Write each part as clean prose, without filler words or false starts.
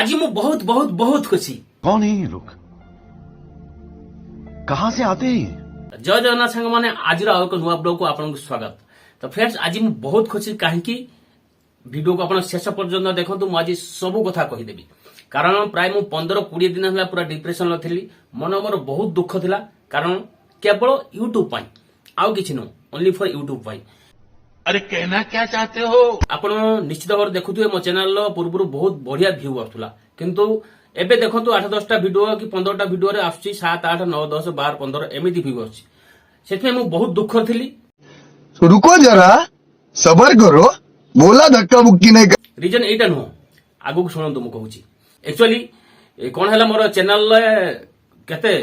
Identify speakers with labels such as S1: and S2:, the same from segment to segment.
S1: आज मु बहुत बहुत बहुत खुशी।
S2: कौन है ये लोग, कहां से आते हैं?
S1: जय जगन्नाथ सांग मैंने आज एक नुआ ब्लॉग को आपको स्वागत। तो फ्रेंड्स आज मु बहुत खुशी कहीं वीडियो को आप शेष पर्यंत देखो। मुझे सब कथा कहीदेवी कारण प्राय मु 15-20 दिन है पूरा डिप्रेशन थी। मन मोर बहुत दुख थिला कारण केवल यूट्यूब आउ किछि नु ओनली फॉर यूट्यूब पाई।
S2: अरे कहना क्या चाहते हो?
S1: आपण निश्चित भाव देखुए मो चैनल पूर्व बहुत बढ़िया व्यू आसुला किंतु एबे देखो 8-10टा वीडियो कि 15टा वीडियो रे आसुची 7, 8, 9, 10, 12, 15 एमिति व्यू आसुची। सेथमे मु बहुत दुख थिली।
S3: रुको जरा सबर करो, बोला धक्का मुक्की नहीं कर।
S1: रीजन एटा नो आगु सुनंतु मु कहूची एक्चुअली कोन हला मोर चैनल रे केते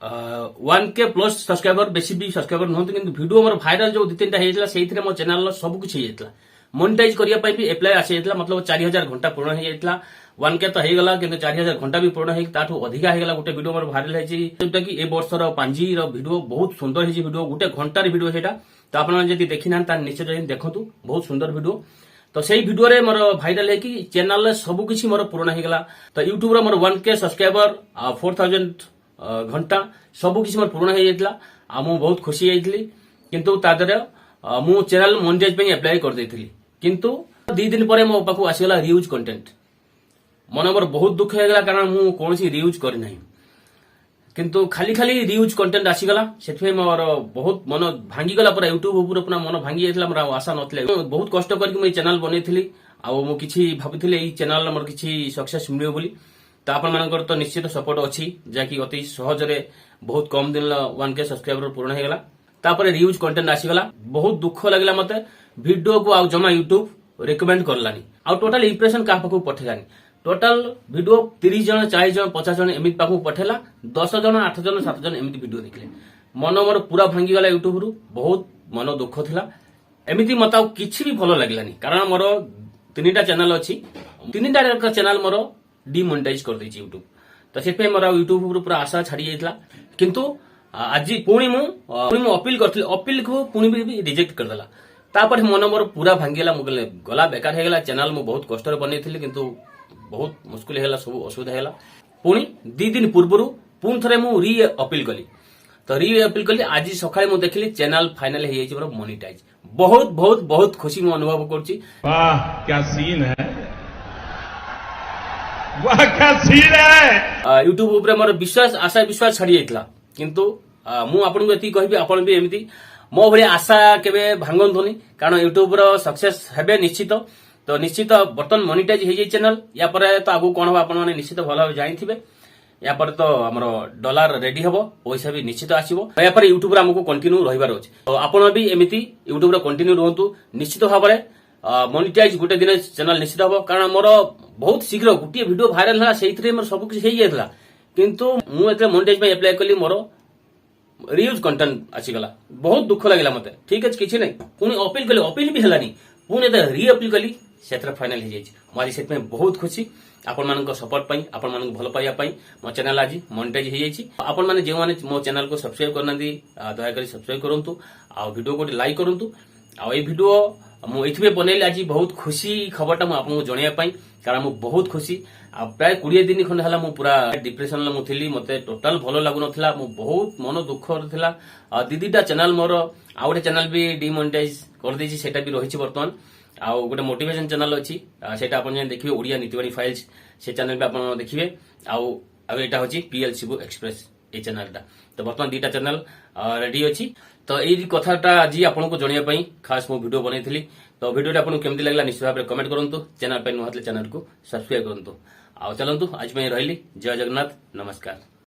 S1: 1K प्लस सब्सक्राइबर बेसी भी सब्सक्राइबर नहंतु किंतु वीडियो मोर वायरल जो 2-3टा हेइतला सेइथरे मो चैनल सब कुछ हेइतला। मोनेटाइज करिया पई भी अप्लाई आसी हेइतला मतलब 4000 घंटा पूर्ण हे हेइतला। 1K तो हेगला किंतु 4000 घंटा भी पूर्ण हे ताठू अधिका हेगला। गुटे वीडियो मोर वायरल हेची जोटा कि ए वर्ष रो पांजी रो वीडियो बहुत सुंदर हेची। वीडियो गुटे घंटा रे वीडियो सेटा तो आपण जदी देखिना ता निश्चित देखंतु बहुत सुंदर वीडियो। तो सही वीडियो रे मोर वायरल है कि चैनल रे सब किछि मोर पूर्ण हेगला। तो यूट्यूब रे मोर 1K सब्सक्राइबर 4000 घंटा सब किछि मोर पूर्ण हे जाइतला। आ मु बहुत खुशी जाइतली किंतु तादरे मु चैनल मोनेटाइज पे अप्लाई कर देइतली किंतु 2 दिन परे मो पाखु आसीगला रियूज कंटेंट। मन मोर बहुत दुख हेगला कारण मु कोनसी रियूज करि नाही किंतु खाली खाली रियूज कंटेंट आसीगला। सेथमे मोर बहुत मन भांगी गला पर यूट्यूब ऊपर अपना मन भांगी जाइतला। मोर आशा नथले बहुत कष्ट करके मु चैनल बनेइतली आ मु किछि भाबितली ए चैनल मोर किछि सक्सेस मिलियो बोली। तो आपण मानकर तो निश्चित सपोर्ट अच्छी जहाँकि अति सहज रे बहुत कम दिन 1K सब्सक्राइबर पूर्ण हेगला। तापर रियूज कंटेंट आसीगला। बहुत दुख लगला मते वीडियो को आ जमा यूट्यूब रिकमेंड करलानी आ टोटल इंप्रेशन का पाखु पठेलानी। टोटल वीडियो 30 जन 40 जन 50 जन एमित पाखु पठेला 10 जन 8 जन 7 जन एमित वीडियो देखले। मन मोर पूरा भांगी गला यूट्यूब रु बहुत मन दुख थिला। एमिति मता किछि भी भलो लागलानी कारण मोर 3टा चैनल अछि। 3टा चैनल मोर डिमोनेटाइज कर देछि यूट्यूब। तो से मोर यूट्यूब ऊपर पूरा आशा छाड़ी जाइतला किंतु आज पुणी मु अपील करथि अपील को पुणी भी रिजेक्ट कर देला। तापर मन मोर पूरा भांगीला मु गला बेकार हे गेला। चैनल मु बहुत कष्ट रे बनेइथिली किंतु बहुत मुश्किल हेला सब असुविधा हेला। पुणी 2 दिन पूर्वरु पुन थरे मु री अपील कली। तो री अपील कली आज सकाळे मु देखली चैनल फाइनल हे जाइछि मोर मोनेटाइज। बहुत बहुत बहुत खुशी मु अनुभव करछि।
S4: वाह क्या सीन है, वाह क्या सीन है।
S1: यूट्यूब ऊपर मोर विश्वास आशा विश्वास छाड़ी जाइतला किंतु मु आपन को एति कहबी आपन भी एमिति मो भली आशा केबे भांगंतोनी कारण यूट्यूब रो सक्सेस हेबे निश्चित। तो निश्चित बर्तन मोनेटाइज हे जाई चैनल या पर तो आगु कोन हो आपन माने निश्चित भलो जानिथिबे। या पर तो हमरो डॉलर रेडी हबो पैसा भी निश्चित आसीबो। या पर यूट्यूब रे हमको कंटिन्यू रहिबार अछि। तो आपन भी एमिति यूट्यूब रे कंटिन्यू रहंतु निश्चित भाबरे मोनेटाइज गुटे दिन चैनल निश्चित हबो कारण मोर बहुत शीघ्र गुटे वीडियो वायरल हला सेइथरे मोर सब कुछ हे जायतला किंतु मु एते मोनेटाइज पे अप्लाई करली मोर रियूज कंटेंट आसी गला। बहुत दुख लागला मते। ठीक अछि किछि नै पुनी अपील कली अपील भी हलानी पुनी एते री अपील कली सेथरे फाइनल हे जायछि। मारी सेत में बहुत खुशी आपण मानक सपोर्ट पई आपण मानक भलो पाइया पई मो चैनल आज मोनेटाइज हे जायछि। आपण माने जे माने मो चैनल को सब्सक्राइब करना दी दया करी सब्सक्राइब करंतु आ वीडियो को लाइक करंतु आ ए वीडियो मु एथिबे बनेली आज बहुत खुशी खबरटा मु आपन को जणिया पई कारण मु बहुत खुशी। आ प्राय 20 दिन खंड हला मु पूरा डिप्रेशन ले मु थिली मते टोटल भलो लागु नथला मु बहुत मन दुख थिला। आ दीदीटा चैनल मोर आ गोटे चैनल भी डिमोनेटाइज कर देछि सेटा भी रहिछि वर्तमान। आ गोटे मोटिवेशन चैनल अछि सेटा आपन जे देखिबे ओडिया नीतिवाणी फाइल्स से चैनल भी आपन देखिबे। आ एटा होछि पीएल शिबू एक्सप्रेस ए चैनलटा। तो वर्तमान 2टा चैनल रेडी अछि। तो एई कथाटा आज आपन को जणिया पई खास मो वीडियो बनैथिली। तो वीडियोटा आपन केमति लागला निश्चित भाबरे कमेंट करंतु। चैनल पे नुहातले चैनल को सब्सक्राइब करंतु। आ चलंतु आज मैं रहिली। जय जगन्नाथ नमस्कार।